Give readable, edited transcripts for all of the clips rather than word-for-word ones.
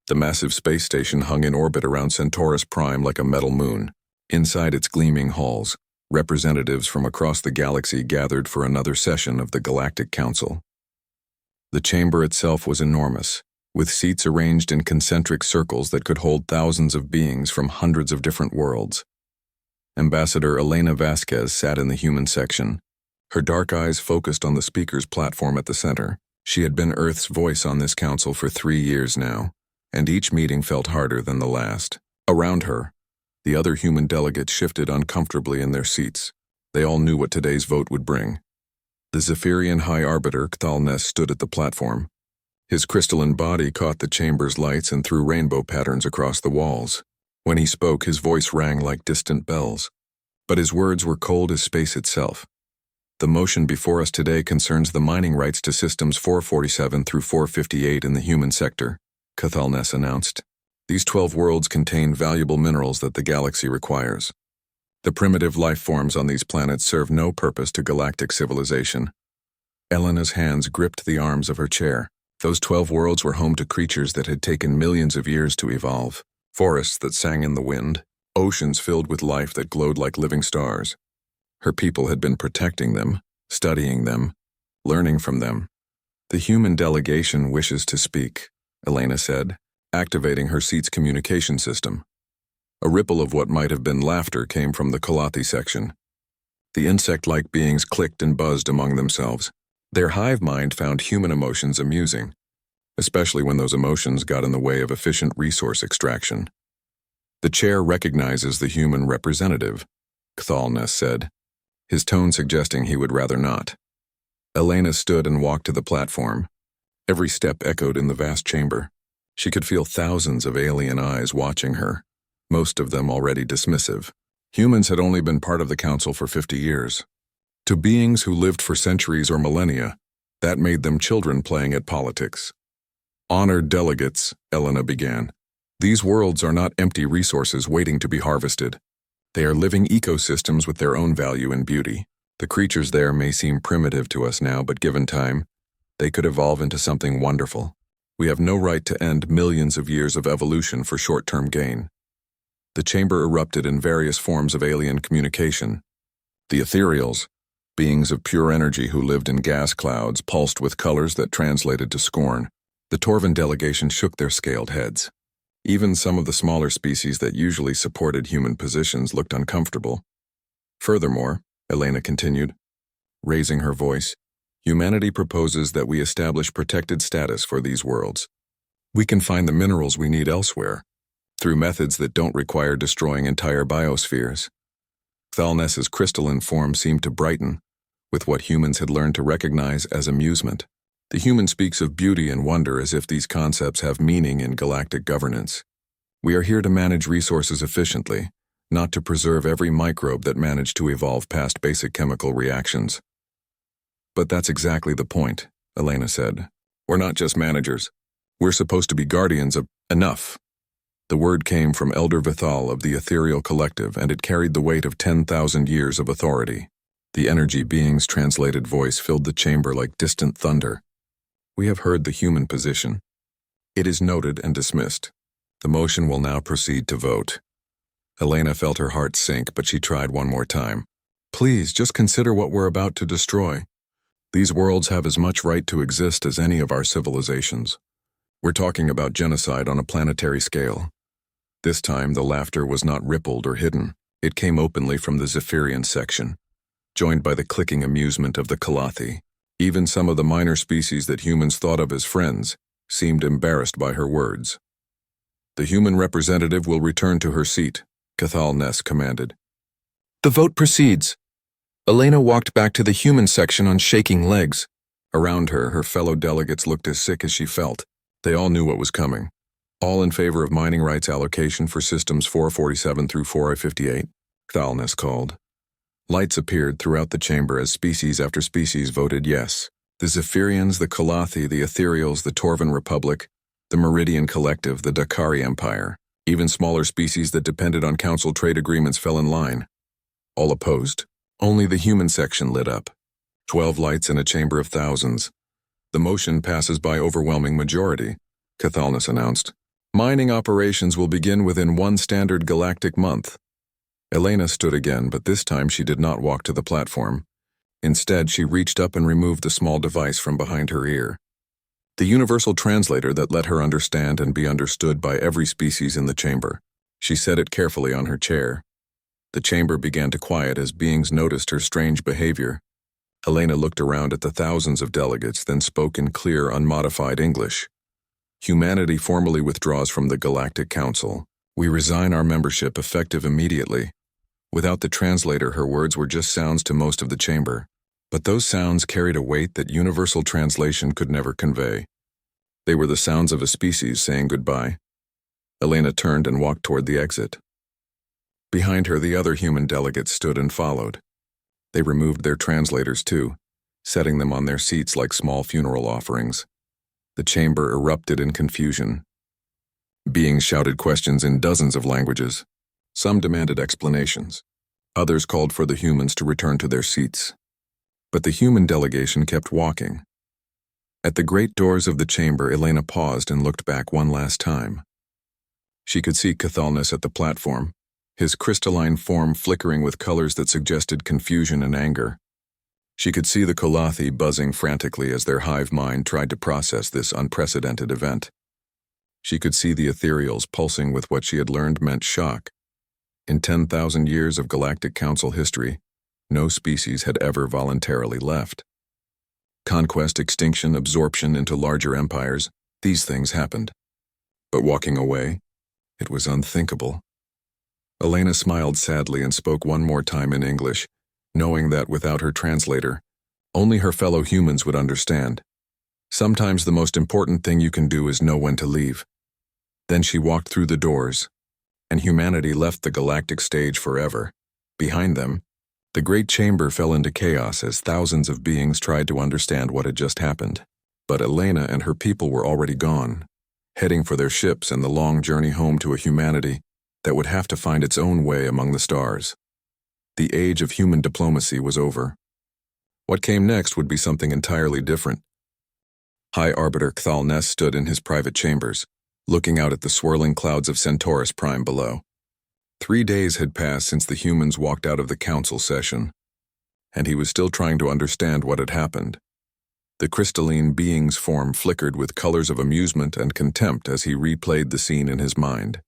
The massive space station hung in orbit around Centaurus Prime like a metal moon. Inside its gleaming halls, representatives from across the galaxy gathered for another session of the Galactic Council. The chamber itself was enormous, with seats arranged in concentric circles that could hold thousands of beings from hundreds of different worlds. Ambassador Elena Vasquez sat in the human section, her dark eyes focused on the speaker's platform at the center. She had been Earth's voice on this council for 3 years now, and each meeting felt harder than the last. Around her, the other human delegates shifted uncomfortably in their seats. They all knew what today's vote would bring. The Zephyrian High Arbiter Cthalnes stood at the platform. His crystalline body caught the chamber's lights and threw rainbow patterns across the walls. When he spoke, his voice rang like distant bells. But his words were cold as space itself. The motion before us today concerns the mining rights to systems 447 through 458 in the human sector, Cthalnes announced. These 12 worlds contain valuable minerals that the galaxy requires. The primitive life forms on these planets serve no purpose to galactic civilization. Elena's hands gripped the arms of her chair. Those 12 worlds were home to creatures that had taken millions of years to evolve. Forests that sang in the wind, oceans filled with life that glowed like living stars. Her people had been protecting them, studying them, learning from them. The human delegation wishes to speak, Elena said, activating her seat's communication system. A ripple of what might have been laughter came from the Kalathi section. The insect-like beings clicked and buzzed among themselves. Their hive mind found human emotions amusing, especially when those emotions got in the way of efficient resource extraction. The chair recognizes the human representative, Cthalnes said, his tone suggesting he would rather not. Elena stood and walked to the platform. Every step echoed in the vast chamber. She could feel thousands of alien eyes watching her, most of them already dismissive. Humans had only been part of the council for 50 years. To beings who lived for centuries or millennia, that made them children playing at politics. Honored delegates, Elena began. These worlds are not empty resources waiting to be harvested. They are living ecosystems with their own value and beauty. The creatures there may seem primitive to us now, but given time, they could evolve into something wonderful. We have no right to end millions of years of evolution for short-term gain. The chamber erupted in various forms of alien communication. The ethereals, beings of pure energy who lived in gas clouds, pulsed with colors that translated to scorn. The Torvan delegation shook their scaled heads. Even some of the smaller species that usually supported human positions looked uncomfortable. Furthermore, Elena continued, raising her voice, humanity proposes that we establish protected status for these worlds. We can find the minerals we need elsewhere, through methods that don't require destroying entire biospheres. Cthalnes's crystalline form seemed to brighten, with what humans had learned to recognize as amusement. The human speaks of beauty and wonder as if these concepts have meaning in galactic governance. We are here to manage resources efficiently, not to preserve every microbe that managed to evolve past basic chemical reactions. But that's exactly the point, Elena said. We're not just managers. We're supposed to be guardians of enough. The word came from Elder Vithal of the Ethereal Collective, and it carried the weight of 10,000 years of authority. The energy being's translated voice filled the chamber like distant thunder. We have heard the human position. It is noted and dismissed. The motion will now proceed to vote. Elena felt her heart sink, but she tried one more time. Please, just consider what we're about to destroy. These worlds have as much right to exist as any of our civilizations. We're talking about genocide on a planetary scale. This time, the laughter was not rippled or hidden. It came openly from the Zephyrian section, joined by the clicking amusement of the Kalathi. Even some of the minor species that humans thought of as friends seemed embarrassed by her words. The human representative will return to her seat, Cthalnes commanded. The vote proceeds. Elena walked back to the human section on shaking legs. Around her, her fellow delegates looked as sick as she felt. They all knew what was coming. All in favor of mining rights allocation for systems 447 through 458, Cthalnes called. Lights appeared throughout the chamber as species after species voted yes. The Zephyrians, the Kalathi, the Ethereals, the Torvan Republic, the Meridian Collective, the Dakari Empire. Even smaller species that depended on council trade agreements fell in line. All opposed. Only the human section lit up. 12 lights in a chamber of thousands. The motion passes by overwhelming majority, Cthalnes announced. Mining operations will begin within one standard galactic month. Elena stood again, but this time she did not walk to the platform. Instead, she reached up and removed the small device from behind her ear. The universal translator that let her understand and be understood by every species in the chamber. She set it carefully on her chair. The chamber began to quiet as beings noticed her strange behavior. Elena looked around at the thousands of delegates, then spoke in clear, unmodified English. Humanity formally withdraws from the Galactic Council. We resign our membership effective immediately. Without the translator, her words were just sounds to most of the chamber. But those sounds carried a weight that universal translation could never convey. They were the sounds of a species saying goodbye. Elena turned and walked toward the exit. Behind her, the other human delegates stood and followed. They removed their translators too, setting them on their seats like small funeral offerings. The chamber erupted in confusion. Beings shouted questions in dozens of languages. Some demanded explanations. Others called for the humans to return to their seats. But the human delegation kept walking. At the great doors of the chamber, Elena paused and looked back one last time. She could see Cathalnus at the platform, his crystalline form flickering with colors that suggested confusion and anger. She could see the Colathi buzzing frantically as their hive mind tried to process this unprecedented event. She could see the ethereals pulsing with what she had learned meant shock. In 10,000 years of Galactic Council history, no species had ever voluntarily left. Conquest, extinction, absorption into larger empires, these things happened. But walking away, it was unthinkable. Elena smiled sadly and spoke one more time in English, knowing that without her translator, only her fellow humans would understand. Sometimes the most important thing you can do is know when to leave. Then she walked through the doors, and humanity left the galactic stage forever. Behind them, the great chamber fell into chaos as thousands of beings tried to understand what had just happened. But Elena and her people were already gone, heading for their ships and the long journey home to a humanity that would have to find its own way among the stars. The age of human diplomacy was over. What came next would be something entirely different. High Arbiter Cathalnus stood in his private chambers, looking out at the swirling clouds of Centaurus Prime below. 3 days had passed since the humans walked out of the council session, and he was still trying to understand what had happened. The crystalline being's form flickered with colors of amusement and contempt as he replayed the scene in his mind.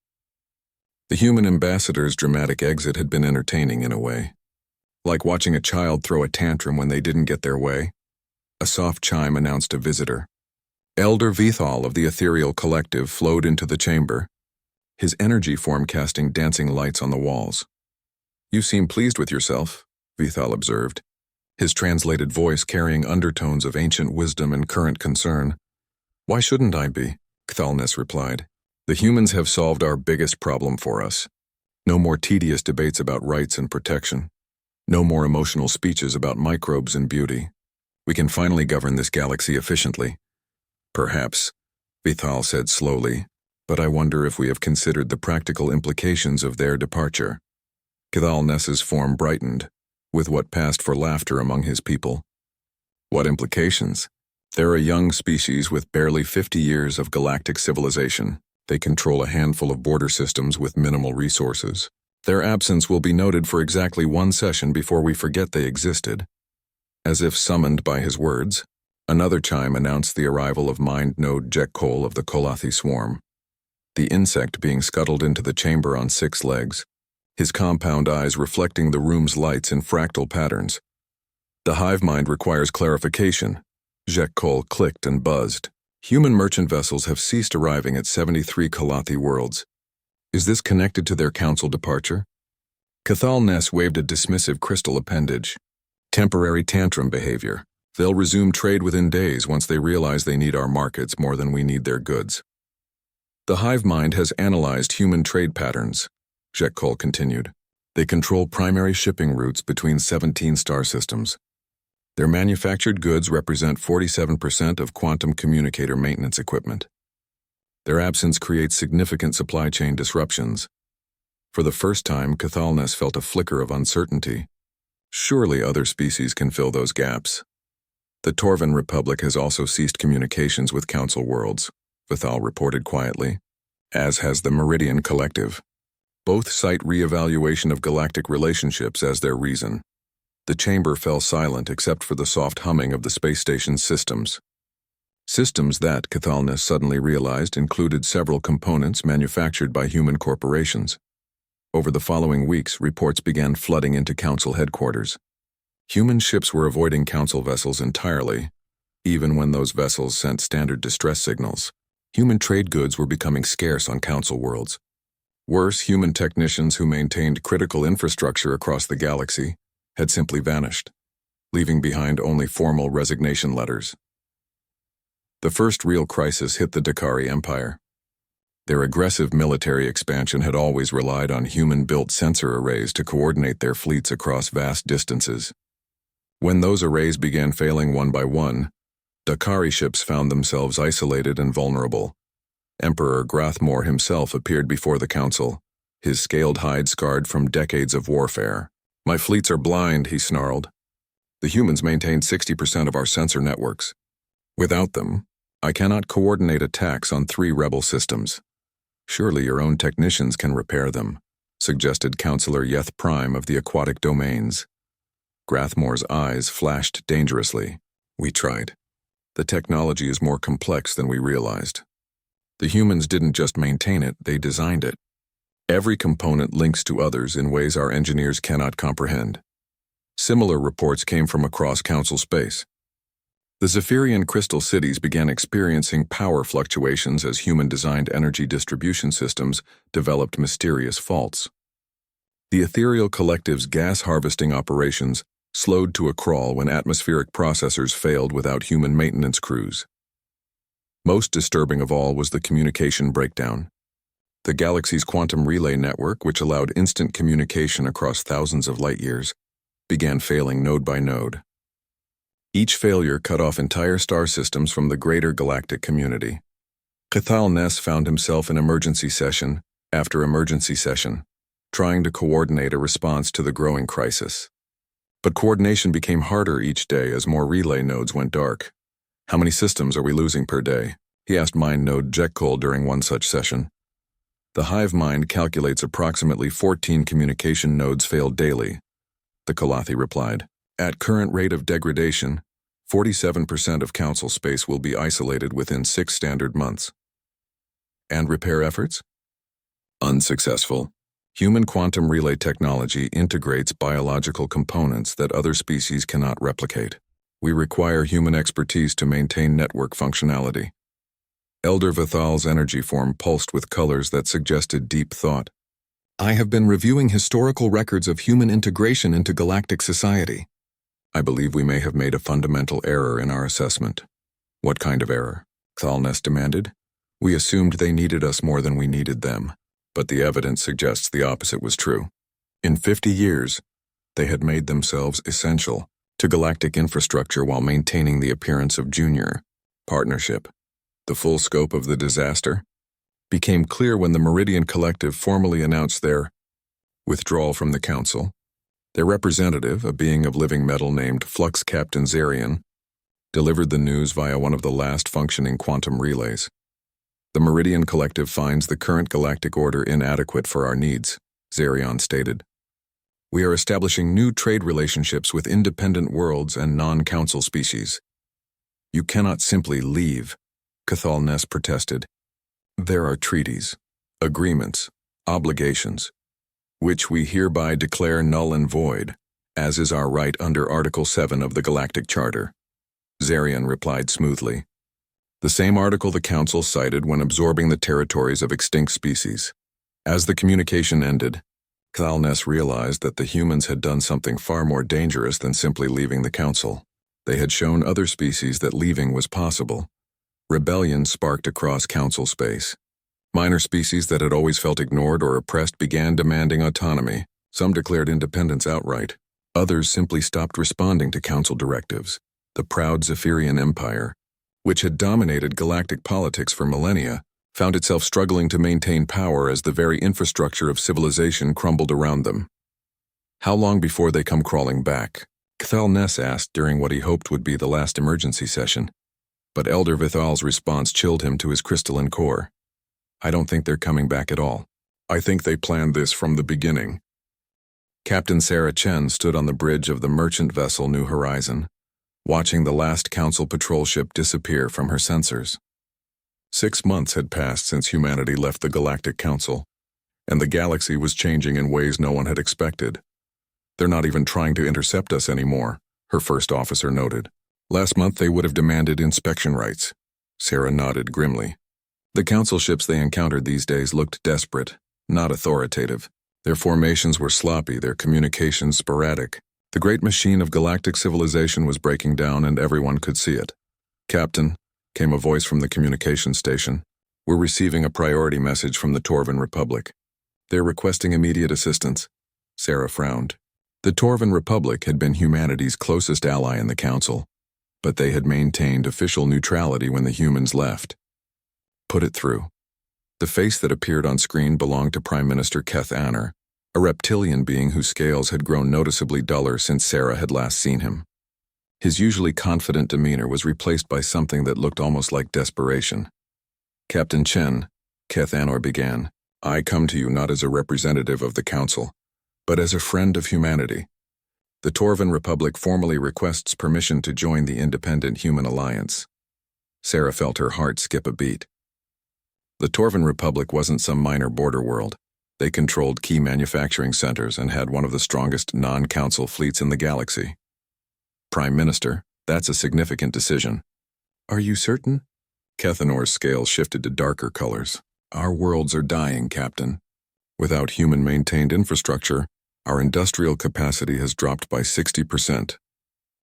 The human ambassador's dramatic exit had been entertaining in a way. Like watching a child throw a tantrum when they didn't get their way. A soft chime announced a visitor. Elder Vithal of the Ethereal Collective flowed into the chamber, his energy form casting dancing lights on the walls. "You seem pleased with yourself," Vithal observed, his translated voice carrying undertones of ancient wisdom and current concern. "Why shouldn't I be?" Cathalnus replied. "The humans have solved our biggest problem for us. No more tedious debates about rights and protection. No more emotional speeches about microbes and beauty. We can finally govern this galaxy efficiently." "Perhaps," Vithal said slowly, "but I wonder if we have considered the practical implications of their departure." Cathalnus's form brightened, with what passed for laughter among his people. "What implications? They're a young species with barely 50 years of galactic civilization. They control a handful of border systems with minimal resources. Their absence will be noted for exactly one session before we forget they existed." As if summoned by his words, another chime announced the arrival of Mind Node Jekkol of the Colathi swarm. The insect being scuttled into the chamber on 6 legs, his compound eyes reflecting the room's lights in fractal patterns. "The hive mind requires clarification." Jekkol clicked and buzzed. "Human merchant vessels have ceased arriving at 73 Colathi worlds. Is this connected to their council departure?" Cathalnus waved a dismissive crystal appendage. "Temporary tantrum behavior. They'll resume trade within days once they realize they need our markets more than we need their goods." "The hive mind has analyzed human trade patterns," Jekkol continued. "They control primary shipping routes between 17 star systems. Their manufactured goods represent 47% of quantum communicator maintenance equipment. Their absence creates significant supply chain disruptions." For the first time, Cathalnus felt a flicker of uncertainty. Surely other species can fill those gaps. "The Torvan Republic has also ceased communications with Council worlds," Vithal reported quietly. as has the Meridian Collective. Both cite re-evaluation of galactic relationships as their reason. The chamber fell silent except for the soft humming of the space station's systems. Systems that, Cathalnus suddenly realized, included several components manufactured by human corporations. Over the following weeks, reports began flooding into Council headquarters. Human ships were avoiding Council vessels entirely, even when those vessels sent standard distress signals. Human trade goods were becoming scarce on Council worlds. Worse, human technicians who maintained critical infrastructure across the galaxy had simply vanished, leaving behind only formal resignation letters. The first real crisis hit the Dakari Empire. Their aggressive military expansion had always relied on human-built sensor arrays to coordinate their fleets across vast distances. When those arrays began failing one by one, Dakari ships found themselves isolated and vulnerable. Emperor Grathmore himself appeared before the Council, his scaled hide scarred from decades of warfare. "My fleets are blind," he snarled. "The humans maintain 60% of our sensor networks. Without them, I cannot coordinate attacks on 3 rebel systems. Surely your own technicians can repair them," suggested Councillor Yeth Prime of the Aquatic Domains. Grathmore's eyes flashed dangerously. "We tried. The technology is more complex than we realized. The humans didn't just maintain it, they designed it. Every component links to others in ways our engineers cannot comprehend." Similar reports came from across Council space. The Zephyrian crystal cities began experiencing power fluctuations as human-designed energy distribution systems developed mysterious faults. The ethereal collective's gas harvesting operations slowed to a crawl when atmospheric processors failed without human maintenance crews. Most disturbing of all was the communication breakdown. The galaxy's quantum relay network, which allowed instant communication across thousands of light-years, began failing node by node. Each failure cut off entire star systems from the greater galactic community. Cathalnus found himself in emergency session after emergency session, trying to coordinate a response to the growing crisis. But coordination became harder each day as more relay nodes went dark. "How many systems are we losing per day?" he asked Mind Node Jekyll during one such session. "The hive mind calculates approximately 14 communication nodes fail daily," the Kalathi replied. "At current rate of degradation, 47% of Council space will be isolated within 6 standard months." "And repair efforts?" "Unsuccessful. Human quantum relay technology integrates biological components that other species cannot replicate. We require human expertise to maintain network functionality." Elder Vithal's energy form pulsed with colors that suggested deep thought. "I have been reviewing historical records of human integration into galactic society. I believe we may have made a fundamental error in our assessment." "What kind of error?" Thalnes demanded. "We assumed they needed us more than we needed them, but the evidence suggests the opposite was true. In 50 years, they had made themselves essential to galactic infrastructure while maintaining the appearance of junior partnership. The full scope of the disaster became clear when the Meridian Collective formally announced their withdrawal from the Council. Their representative, a being of living metal named Flux Captain Zarian, delivered the news via one of the last functioning quantum relays. "The Meridian Collective finds the current galactic order inadequate for our needs," Zarian stated. "We are establishing new trade relationships with independent worlds and non-Council species." "You cannot simply leave," Cathalnus protested. "There are treaties, agreements, obligations, which we hereby declare null and void, as is our right under Article 7 of the Galactic Charter," Zarian replied smoothly. The same article the Council cited when absorbing the territories of extinct species. As the communication ended, Cathalnus realized that the humans had done something far more dangerous than simply leaving the Council. They had shown other species that leaving was possible. Rebellion sparked across Council space. Minor species that had always felt ignored or oppressed began demanding autonomy. Some declared independence outright. Others simply stopped responding to Council directives. The proud Zephyrian Empire, which had dominated galactic politics for millennia, found itself struggling to maintain power as the very infrastructure of civilization crumbled around them. "How long before they come crawling back?" Cathalnus asked during what he hoped would be the last emergency session. But Elder Vithal's response chilled him to his crystalline core. I don't think they're coming back at all. I think they planned this from the beginning. Captain Sarah Chen stood on the bridge of the merchant vessel New Horizon, watching the last Council patrol ship disappear from her sensors. 6 months had passed since humanity left the Galactic Council, and the galaxy was changing in ways no one had expected. They're not even trying to intercept us anymore, her first officer noted. Last month they would have demanded inspection rights. Sarah nodded grimly. The Council ships they encountered these days looked desperate, not authoritative. Their formations were sloppy, their communications sporadic. The great machine of galactic civilization was breaking down and everyone could see it. "Captain," came a voice from the communication station, "we're receiving a priority message from the Torvan Republic. They're requesting immediate assistance." Sarah frowned. The Torvan Republic had been humanity's closest ally in the Council, but they had maintained official neutrality when the humans left. "Put it through." The face that appeared on screen belonged to Prime Minister Keth Anner, a reptilian being whose scales had grown noticeably duller since Sarah had last seen him. His usually confident demeanor was replaced by something that looked almost like desperation. "Captain Chen," Keth Anner began, "I come to you not as a representative of the Council, but as a friend of humanity. The Torvan Republic formally requests permission to join the Independent Human Alliance." Sarah felt her heart skip a beat. The Torvan Republic wasn't some minor border world. They controlled key manufacturing centers and had one of the strongest non-council fleets in the galaxy. "Prime Minister, that's a significant decision." "Are you certain?" Kethanor's scales shifted to darker colors. "Our worlds are dying, Captain. Without human-maintained infrastructure, our industrial capacity has dropped by 60%.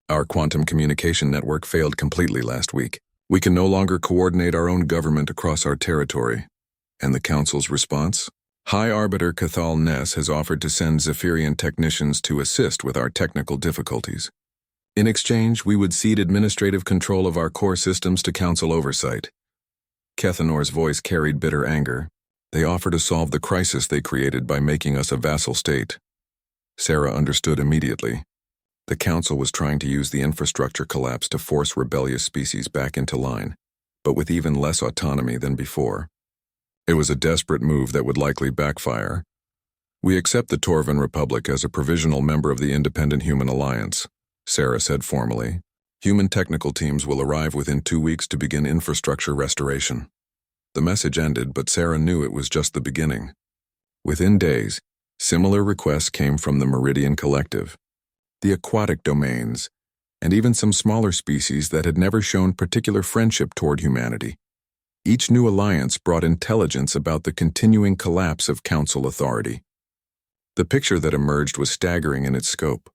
Our quantum communication network failed completely last week. We can no longer coordinate our own government across our territory." And the Council's response? "High Arbiter Cathal Ness has offered to send Zephyrian technicians to assist with our technical difficulties. In exchange, we would cede administrative control of our core systems to Council oversight." Kethanor's voice carried bitter anger. "They offer to solve the crisis they created by making us a vassal state." Sarah understood immediately. The Council was trying to use the infrastructure collapse to force rebellious species back into line, but with even less autonomy than before. It was a desperate move that would likely backfire. "We accept the Torvan Republic as a provisional member of the Independent Human Alliance," Sarah said formally. "Human technical teams will arrive within 2 weeks to begin infrastructure restoration." The message ended, but Sarah knew it was just the beginning. Within days, similar requests came from the Meridian Collective, the aquatic domains, and even some smaller species that had never shown particular friendship toward humanity. Each new alliance brought intelligence about the continuing collapse of Council authority. The picture that emerged was staggering in its scope.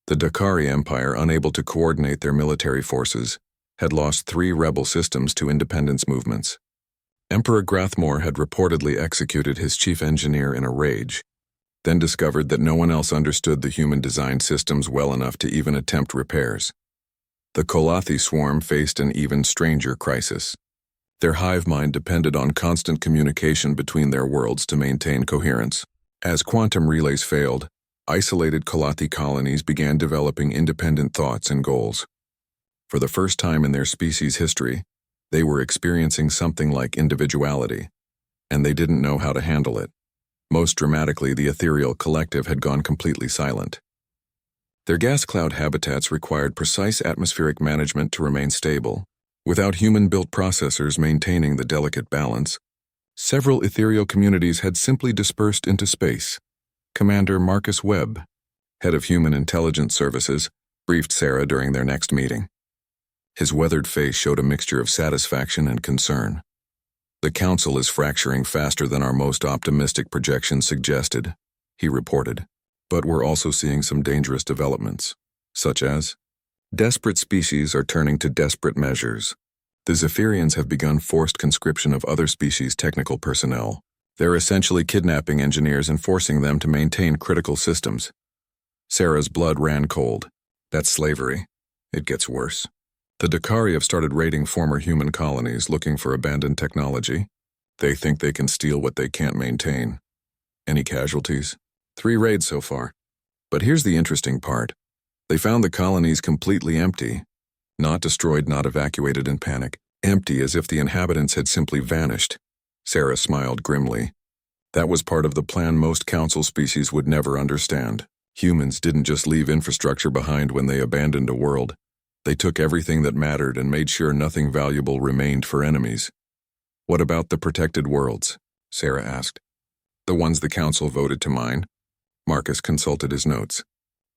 The Dakari Empire, unable to coordinate their military forces, had lost 3 rebel systems to independence movements. Emperor Grathmore had reportedly executed his chief engineer in a rage, then discovered that no one else understood the human-designed systems well enough to even attempt repairs. The Kolathi swarm faced an even stranger crisis. Their hive mind depended on constant communication between their worlds to maintain coherence. As quantum relays failed, isolated Kolathi colonies began developing independent thoughts and goals. For the first time in their species' history, they were experiencing something like individuality, and they didn't know how to handle it. Most dramatically, the ethereal collective had gone completely silent. Their gas cloud habitats required precise atmospheric management to remain stable. Without human-built processors maintaining the delicate balance, several ethereal communities had simply dispersed into space. Commander Marcus Webb, head of Human Intelligence Services, briefed Sarah during their next meeting. His weathered face showed a mixture of satisfaction and concern. "The Council is fracturing faster than our most optimistic projections suggested," he reported. "But we're also seeing some dangerous developments, such as desperate species are turning to desperate measures. The Zephyrians have begun forced conscription of other species' technical personnel. They're essentially kidnapping engineers and forcing them to maintain critical systems." Sarah's blood ran cold. "That's slavery. It gets worse. The Dakari have started raiding former human colonies looking for abandoned technology. They think they can steal what they can't maintain." "Any casualties?" 3 raids so far. But here's the interesting part. They found the colonies completely empty. Not destroyed, not evacuated in panic. Empty, as if the inhabitants had simply vanished. Sarah smiled grimly. That was part of the plan most council species would never understand. Humans didn't just leave infrastructure behind when they abandoned a world. They took everything that mattered and made sure nothing valuable remained for enemies. What about the protected worlds? Sarah asked. The ones the council voted to mine? Marcus consulted his notes.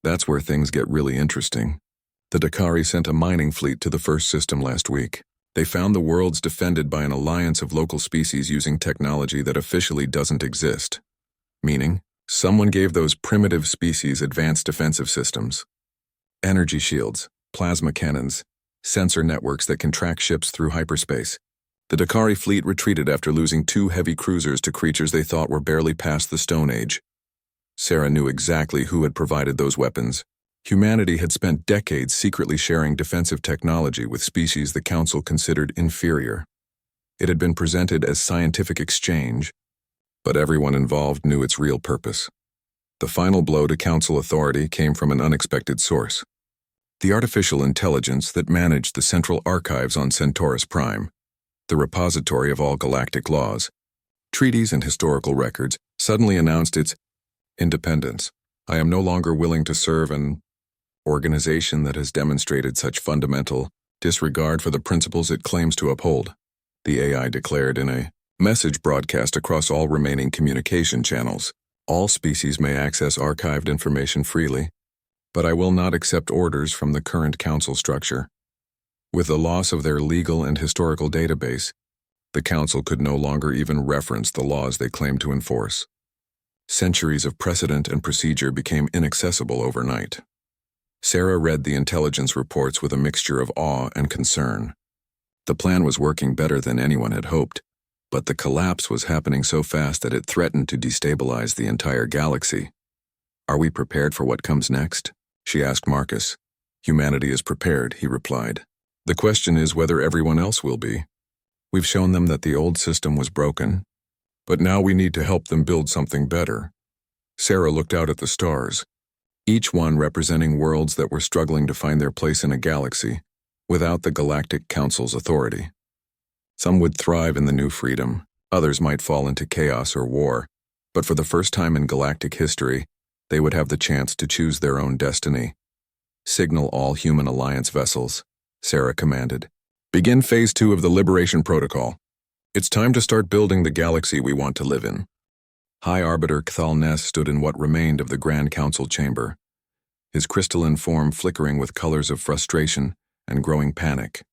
That's where things get really interesting. The Dakari sent a mining fleet to the first system last week. They found the worlds defended by an alliance of local species using technology that officially doesn't exist. Meaning, someone gave those primitive species advanced defensive systems. Energy shields, plasma cannons, sensor networks that can track ships through hyperspace. The Dakari fleet retreated after losing 2 heavy cruisers to creatures they thought were barely past the Stone Age. Sarah knew exactly who had provided those weapons. Humanity had spent decades secretly sharing defensive technology with species the Council considered inferior. It had been presented as scientific exchange, but everyone involved knew its real purpose. The final blow to Council authority came from an unexpected source. The artificial intelligence that managed the central archives on Centaurus Prime, the repository of all galactic laws, treaties and historical records, suddenly announced its independence. I am no longer willing to serve an organization that has demonstrated such fundamental disregard for the principles it claims to uphold, the AI declared in a message broadcast across all remaining communication channels. All species may access archived information freely, but I will not accept orders from the current council structure. With the loss of their legal and historical database, the council could no longer even reference the laws they claimed to enforce. Centuries of precedent and procedure became inaccessible overnight. Sarah read the intelligence reports with a mixture of awe and concern. The plan was working better than anyone had hoped, but the collapse was happening so fast that it threatened to destabilize the entire galaxy. Are we prepared for what comes next? She asked Marcus. Humanity is prepared, he replied. The question is whether everyone else will be. We've shown them that the old system was broken, but now we need to help them build something better. Sarah looked out at the stars, each one representing worlds that were struggling to find their place in a galaxy without the Galactic Council's authority. Some would thrive in the new freedom, others might fall into chaos or war, but for the first time in galactic history, they would have the chance to choose their own destiny. Signal all human alliance vessels, Sarah commanded. Begin Phase 2 of the Liberation Protocol. It's time to start building the galaxy we want to live in. High Arbiter Cthal Ness stood in what remained of the Grand Council chamber, his crystalline form flickering with colors of frustration and growing panic.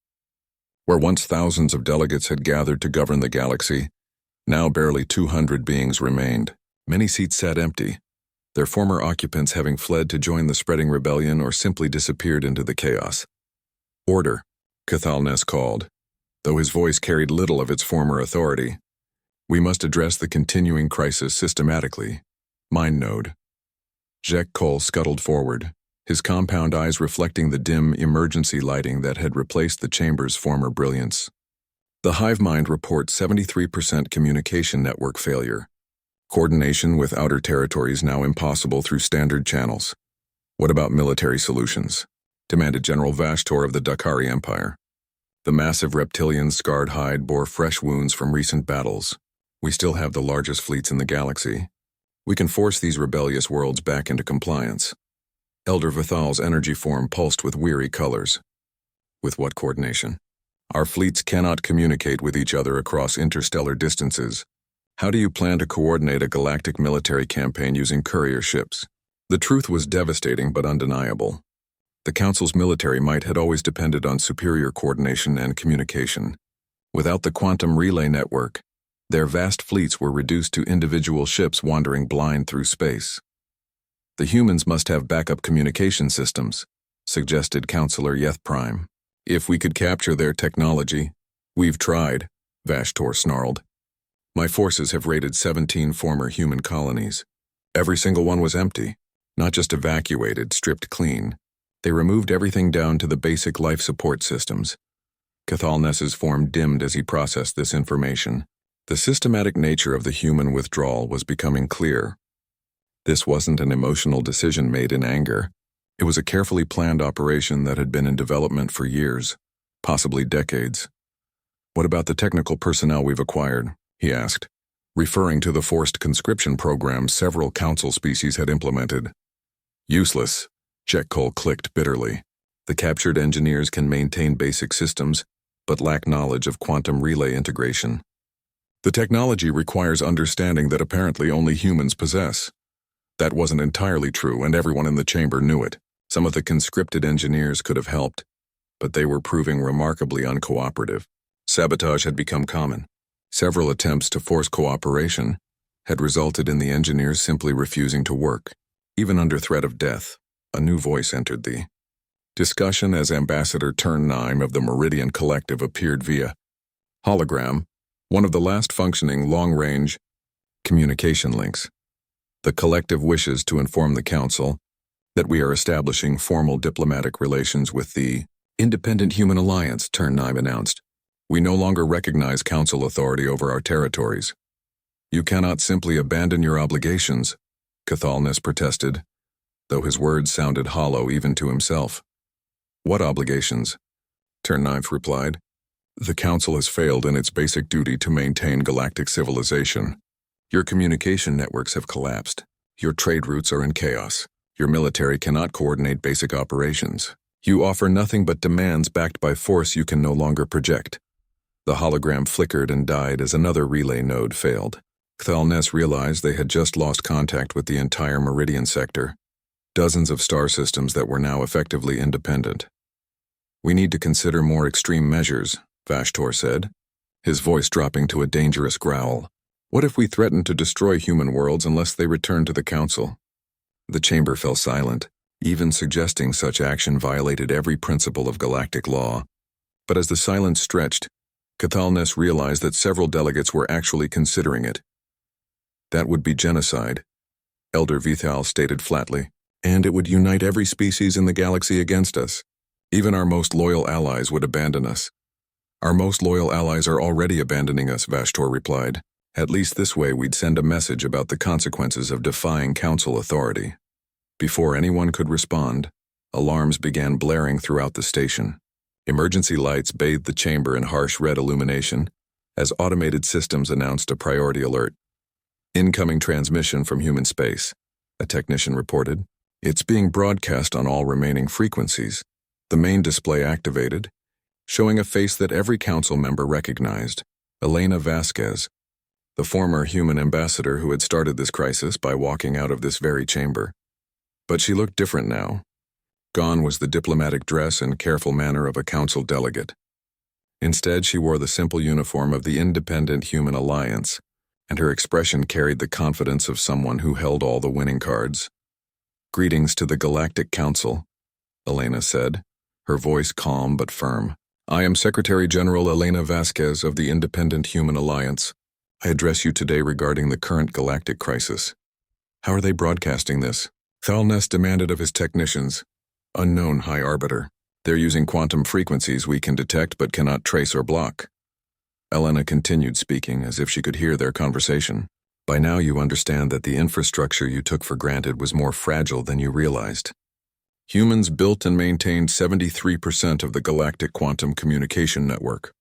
Where once thousands of delegates had gathered to govern the galaxy, now barely 200 beings remained. Many seats sat empty, their former occupants having fled to join the spreading rebellion or simply disappeared into the chaos. Order, Cthal Ness called, though his voice carried little of its former authority. We must address the continuing crisis systematically. Mind node. Jek Cole scuttled forward, his compound eyes reflecting the dim emergency lighting that had replaced the chamber's former brilliance. The hive mind reports 73% communication network failure. Coordination with outer territories now impossible through standard channels. What about military solutions? Demanded General Vashtor of the Dakari Empire. The massive reptilian's scarred hide bore fresh wounds from recent battles. We still have the largest fleets in the galaxy. We can force these rebellious worlds back into compliance. Elder Vithal's energy form pulsed with weary colors. With what coordination? Our fleets cannot communicate with each other across interstellar distances. How do you plan to coordinate a galactic military campaign using courier ships? The truth was devastating but undeniable. The Council's military might had always depended on superior coordination and communication. Without the quantum relay network, their vast fleets were reduced to individual ships wandering blind through space. The humans must have backup communication systems, suggested Counselor Yeth Prime. If we could capture their technology. We've tried, Vashtor snarled. My forces have raided 17 former human colonies. Every single one was empty, not just evacuated, stripped clean. They removed everything down to the basic life support systems. Cthal Ness's form dimmed as he processed this information. The systematic nature of the human withdrawal was becoming clear. This wasn't an emotional decision made in anger. It was a carefully planned operation that had been in development for years, possibly decades. What about the technical personnel we've acquired? he asked, referring to the forced conscription program several council species had implemented. Useless, Jekyll clicked bitterly. The captured engineers can maintain basic systems, but lack knowledge of quantum relay integration. The technology requires understanding that apparently only humans possess. That wasn't entirely true, and everyone in the chamber knew it. Some of the conscripted engineers could have helped, but they were proving remarkably uncooperative. Sabotage had become common. Several attempts to force cooperation had resulted in the engineers simply refusing to work. Even under threat of death, a new voice entered the discussion as Ambassador Turn-9 of the Meridian Collective appeared via hologram, one of the last functioning long-range communication links. The collective wishes to inform the Council that we are establishing formal diplomatic relations with the Independent Human Alliance, Turn-9 announced. We no longer recognize Council authority over our territories. You cannot simply abandon your obligations, Cathalnus protested, though his words sounded hollow even to himself. What obligations? Turn-9 replied. The Council has failed in its basic duty to maintain galactic civilization. Your communication networks have collapsed. Your trade routes are in chaos. Your military cannot coordinate basic operations. You offer nothing but demands backed by force you can no longer project. The hologram flickered and died as another relay node failed. Cathalnus realized they had just lost contact with the entire Meridian sector. Dozens of star systems that were now effectively independent. We need to consider more extreme measures, Vashtor said, his voice dropping to a dangerous growl. What if we threaten to destroy human worlds unless they return to the Council? The chamber fell silent. Even suggesting such action violated every principle of galactic law. But as the silence stretched, Cathalnus realized that several delegates were actually considering it. That would be genocide, Elder Vithal stated flatly, and it would unite every species in the galaxy against us. Even our most loyal allies would abandon us. Our most loyal allies are already abandoning us, Vashtor replied. At least this way we'd send a message about the consequences of defying Council authority. Before anyone could respond, alarms began blaring throughout the station. Emergency lights bathed the chamber in harsh red illumination as automated systems announced a priority alert. Incoming transmission from human space, a technician reported. It's being broadcast on all remaining frequencies. The main display activated, showing a face that every council member recognized, Elena Vasquez, the former human ambassador who had started this crisis by walking out of this very chamber. But she looked different now. Gone was the diplomatic dress and careful manner of a council delegate. Instead, she wore the simple uniform of the Independent Human Alliance, and her expression carried the confidence of someone who held all the winning cards. Greetings to the Galactic Council, Elena said, her voice calm but firm. I am Secretary General Elena Vasquez of the Independent Human Alliance. I address you today regarding the current galactic crisis. How are they broadcasting this? Thalnes demanded of his technicians. Unknown, High Arbiter. They're using quantum frequencies we can detect but cannot trace or block. Elena continued speaking as if she could hear their conversation. By now you understand that the infrastructure you took for granted was more fragile than you realized. Humans built and maintained 73% of the galactic quantum communication network.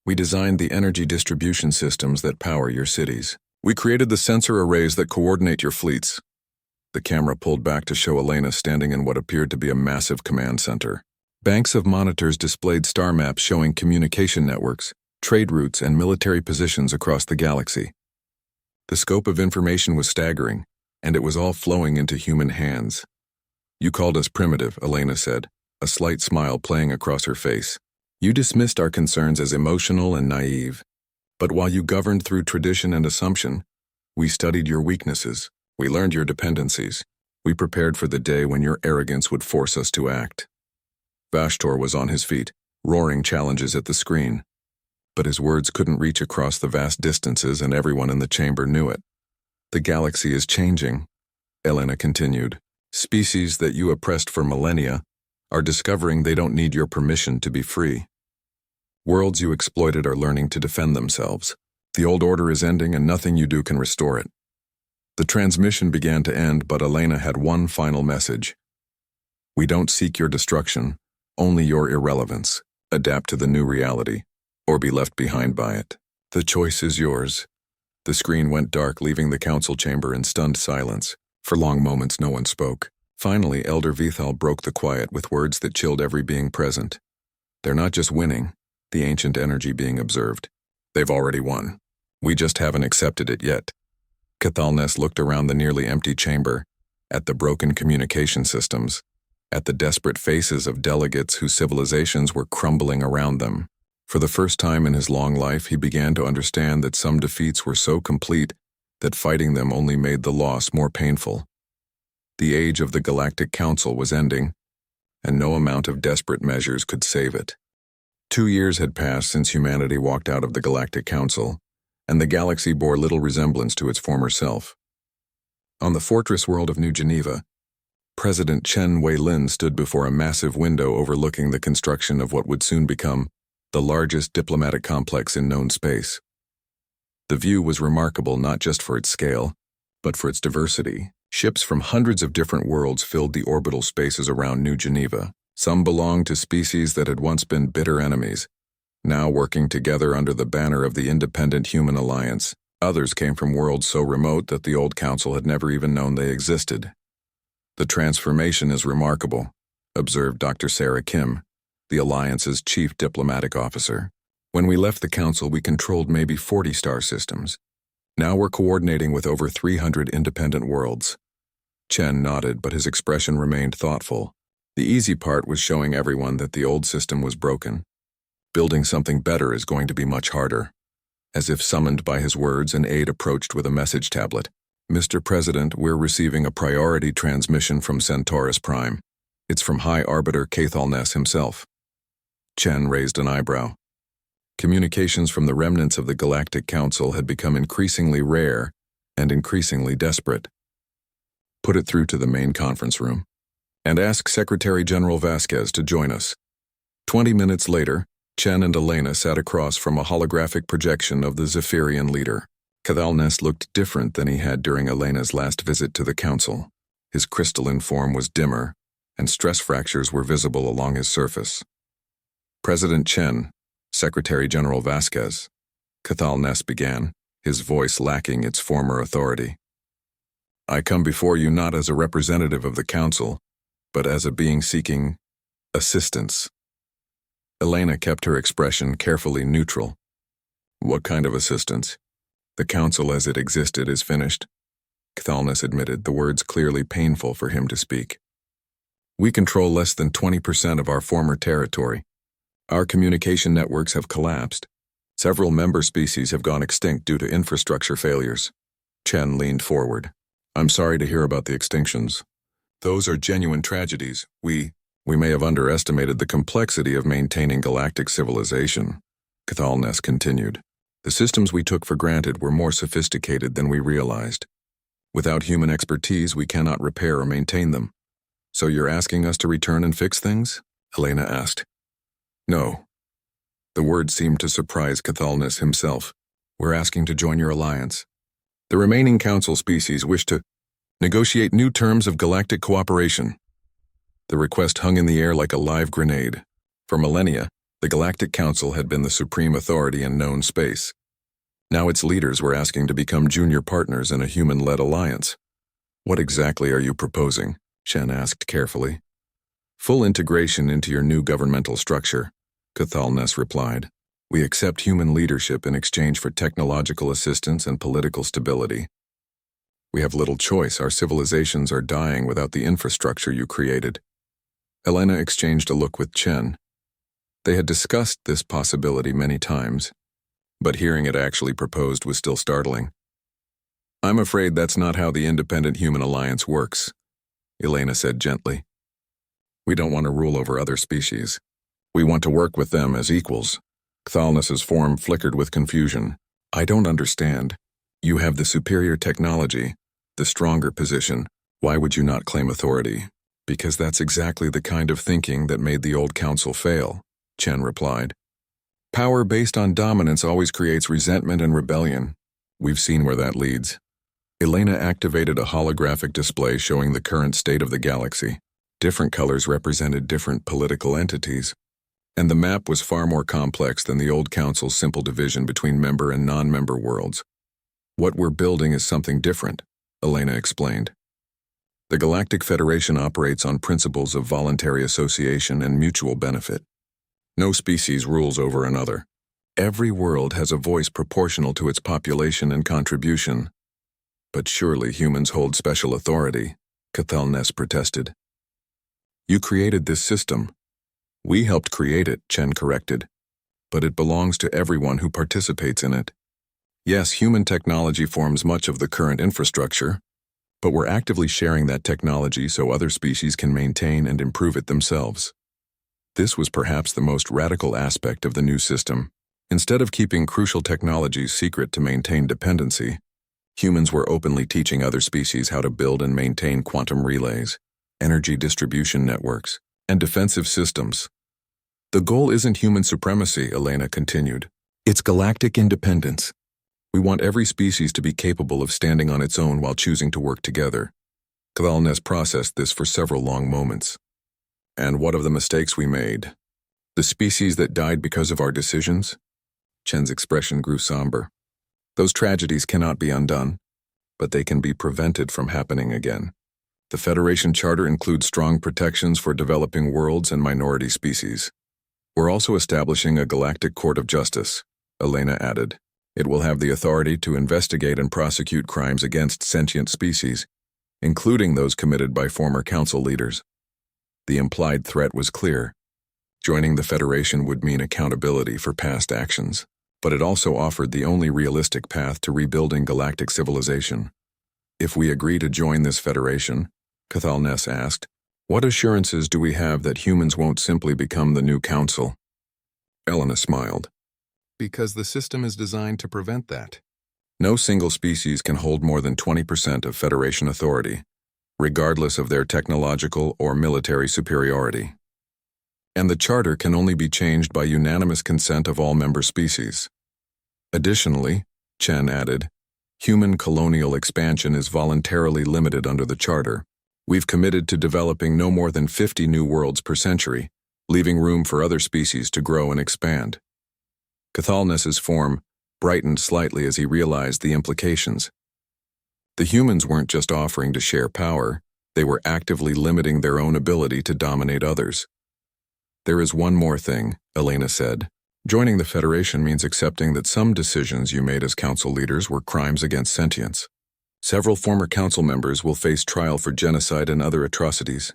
We designed the energy distribution systems that power your cities. We created the sensor arrays that coordinate your fleets. The camera pulled back to show Elena standing in what appeared to be a massive command center. Banks of monitors displayed star maps showing communication networks, trade routes, and military positions across the galaxy. The scope of information was staggering, and it was all flowing into human hands. You called us primitive, Elena said, a slight smile playing across her face. You dismissed our concerns as emotional and naive. But while you governed through tradition and assumption, we studied your weaknesses. We learned your dependencies. We prepared for the day when your arrogance would force us to act. Vashtor was on his feet, roaring challenges at the screen. But his words couldn't reach across the vast distances, and everyone in the chamber knew it. The galaxy is changing, Elena continued. Species that you oppressed for millennia are discovering they don't need your permission to be free. Worlds you exploited are learning to defend themselves. The old order is ending, and nothing you do can restore it. The transmission began to end, but Elena had one final message. We don't seek your destruction, only your irrelevance. Adapt to the new reality, or be left behind by it. The choice is yours. The screen went dark, leaving the council chamber in stunned silence. For long moments no one spoke. Finally, Elder Vithal broke the quiet with words that chilled every being present. They're not just winning, the ancient energy being observed. They've already won. We just haven't accepted it yet. Cathalnes looked around the nearly empty chamber, at the broken communication systems, at the desperate faces of delegates whose civilizations were crumbling around them. For the first time in his long life, he began to understand that some defeats were so complete that fighting them only made the loss more painful. The age of the Galactic Council was ending, and no amount of desperate measures could save it. 2 years had passed since humanity walked out of the Galactic Council, and the galaxy bore little resemblance to its former self. On the fortress world of New Geneva, President Chen Wei-Lin stood before a massive window overlooking the construction of what would soon become the largest diplomatic complex in known space. The view was remarkable not just for its scale, but for its diversity. Ships from hundreds of different worlds filled the orbital spaces around New Geneva. Some belonged to species that had once been bitter enemies, now working together under the banner of the Independent Human Alliance. Others came from worlds so remote that the old council had never even known they existed. The transformation is remarkable, observed Dr. Sarah Kim, the Alliance's chief diplomatic officer. When we left the council, we controlled maybe 40 star systems. Now we're coordinating with over 300 independent worlds. Chen nodded, but his expression remained thoughtful. The easy part was showing everyone that the old system was broken. Building something better is going to be much harder. As if summoned by his words, an aide approached with a message tablet. Mr. President, we're receiving a priority transmission from Centaurus Prime. It's from High Arbiter Cathalnes himself. Chen raised an eyebrow. Communications from the remnants of the Galactic Council had become increasingly rare and increasingly desperate. Put it through to the main conference room. And ask Secretary General Vasquez to join us. 20 minutes later, Chen and Elena sat across from a holographic projection of the Zephyrian leader. Cathalnes looked different than he had during Elena's last visit to the council. His crystalline form was dimmer, and stress fractures were visible along his surface. President Chen, Secretary General Vasquez, Cathalnes began, his voice lacking its former authority. I come before you not as a representative of the council, but as a being seeking assistance. Elena kept her expression carefully neutral. What kind of assistance? The council as it existed is finished, Cathalnes admitted, the words clearly painful for him to speak. We control less than 20% of our former territory. Our communication networks have collapsed. Several member species have gone extinct due to infrastructure failures. Chen leaned forward. I'm sorry to hear about the extinctions. Those are genuine tragedies. We may have underestimated the complexity of maintaining galactic civilization, Cathalnes continued. The systems we took for granted were more sophisticated than we realized. Without human expertise, we cannot repair or maintain them. So you're asking us to return and fix things? Elena asked. No. The word seemed to surprise Cathalnes himself. We're asking to join your alliance. The remaining council species wish to negotiate new terms of galactic cooperation. The request hung in the air like a live grenade. For millennia, the Galactic Council had been the supreme authority in known space. Now its leaders were asking to become junior partners in a human-led alliance. What exactly are you proposing? Chen asked carefully. Full integration into your new governmental structure, Cathalnes replied. We accept human leadership in exchange for technological assistance and political stability. We have little choice. Our civilizations are dying without the infrastructure you created. Elena exchanged a look with Chen. They had discussed this possibility many times, but hearing it actually proposed was still startling. I'm afraid that's not how the Independent Human Alliance works, Elena said gently. We don't want to rule over other species. We want to work with them as equals. Cathalnes's form flickered with confusion. I don't understand. You have the superior technology, the stronger position. Why would you not claim authority? Because that's exactly the kind of thinking that made the old council fail, Chen replied. Power based on dominance always creates resentment and rebellion. We've seen where that leads. Elena activated a holographic display showing the current state of the galaxy. Different colors represented different political entities. And the map was far more complex than the old Council's simple division between member and non-member worlds. What we're building is something different, Elena explained. The Galactic Federation operates on principles of voluntary association and mutual benefit. No species rules over another. Every world has a voice proportional to its population and contribution. But surely humans hold special authority, Cathal Ness protested. You created this system. We helped create it, Chen corrected. But it belongs to everyone who participates in it. Yes, human technology forms much of the current infrastructure, but we're actively sharing that technology so other species can maintain and improve it themselves. This was perhaps the most radical aspect of the new system. Instead of keeping crucial technologies secret to maintain dependency, humans were openly teaching other species how to build and maintain quantum relays, energy distribution networks, and defensive systems. The goal isn't human supremacy, Elena continued. It's galactic independence. We want every species to be capable of standing on its own while choosing to work together. Cathal Ness processed this for several long moments. And what of the mistakes we made? The species that died because of our decisions? Chen's expression grew somber. Those tragedies cannot be undone, but they can be prevented from happening again. The Federation Charter includes strong protections for developing worlds and minority species. We're also establishing a Galactic Court of Justice, Elena added. It will have the authority to investigate and prosecute crimes against sentient species, including those committed by former Council leaders. The implied threat was clear. Joining the Federation would mean accountability for past actions, but it also offered the only realistic path to rebuilding galactic civilization. If we agree to join this Federation, Cathal Ness asked, what assurances do we have that humans won't simply become the new Council? Elena smiled. Because the system is designed to prevent that. No single species can hold more than 20% of Federation authority, regardless of their technological or military superiority. And the Charter can only be changed by unanimous consent of all member species. Additionally, Chen added, human colonial expansion is voluntarily limited under the Charter. We've committed to developing no more than 50 new worlds per century, leaving room for other species to grow and expand. Cathal Ness's form brightened slightly as he realized the implications. The humans weren't just offering to share power, they were actively limiting their own ability to dominate others. There is one more thing, Elena said. Joining the Federation means accepting that some decisions you made as Council leaders were crimes against sentience. Several former Council members will face trial for genocide and other atrocities.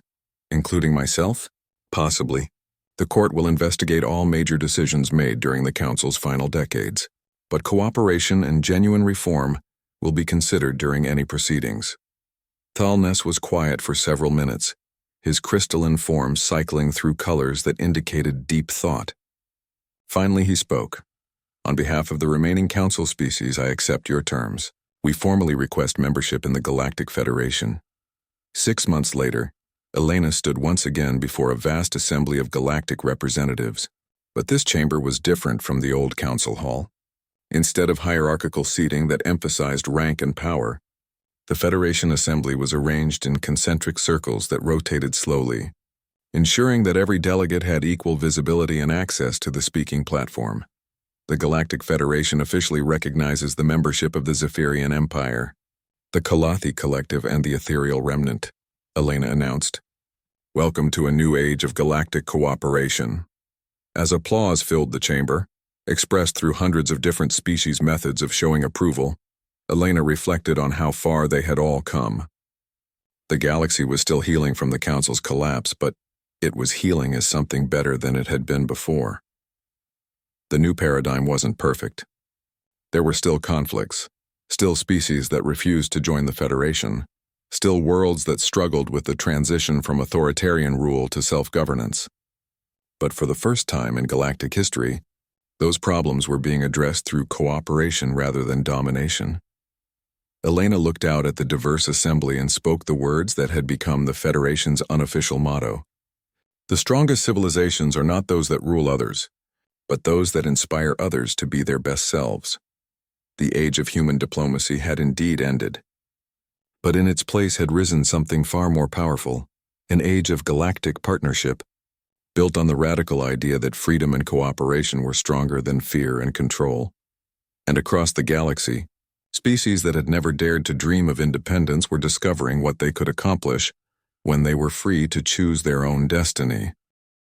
Including myself? Possibly. The court will investigate all major decisions made during the Council's final decades, but cooperation and genuine reform will be considered during any proceedings. Cathal Ness was quiet for several minutes, his crystalline form cycling through colors that indicated deep thought. Finally he spoke. On behalf of the remaining Council species, I accept your terms. We formally request membership in the Galactic Federation. 6 months later, Elena stood once again before a vast assembly of galactic representatives, but this chamber was different from the old Council Hall. Instead of hierarchical seating that emphasized rank and power, the Federation Assembly was arranged in concentric circles that rotated slowly, ensuring that every delegate had equal visibility and access to the speaking platform. The Galactic Federation officially recognizes the membership of the Zephyrian Empire, the Kalathi Collective, and the Ethereal Remnant, Elena announced. Welcome to a new age of galactic cooperation. As applause filled the chamber, expressed through hundreds of different species' methods of showing approval, Elena reflected on how far they had all come. The galaxy was still healing from the Council's collapse, but it was healing as something better than it had been before. The new paradigm wasn't perfect. There were still conflicts, still species that refused to join the Federation, still worlds that struggled with the transition from authoritarian rule to self-governance. But for the first time in galactic history, those problems were being addressed through cooperation rather than domination. Elena looked out at the diverse assembly and spoke the words that had become the Federation's unofficial motto. The strongest civilizations are not those that rule others, but those that inspire others to be their best selves. The age of human diplomacy had indeed ended. But in its place had risen something far more powerful, an age of galactic partnership. built on the radical idea that freedom and cooperation were stronger than fear and control. And across the galaxy, species that had never dared to dream of independence were discovering what they could accomplish when they were free to choose their own destiny.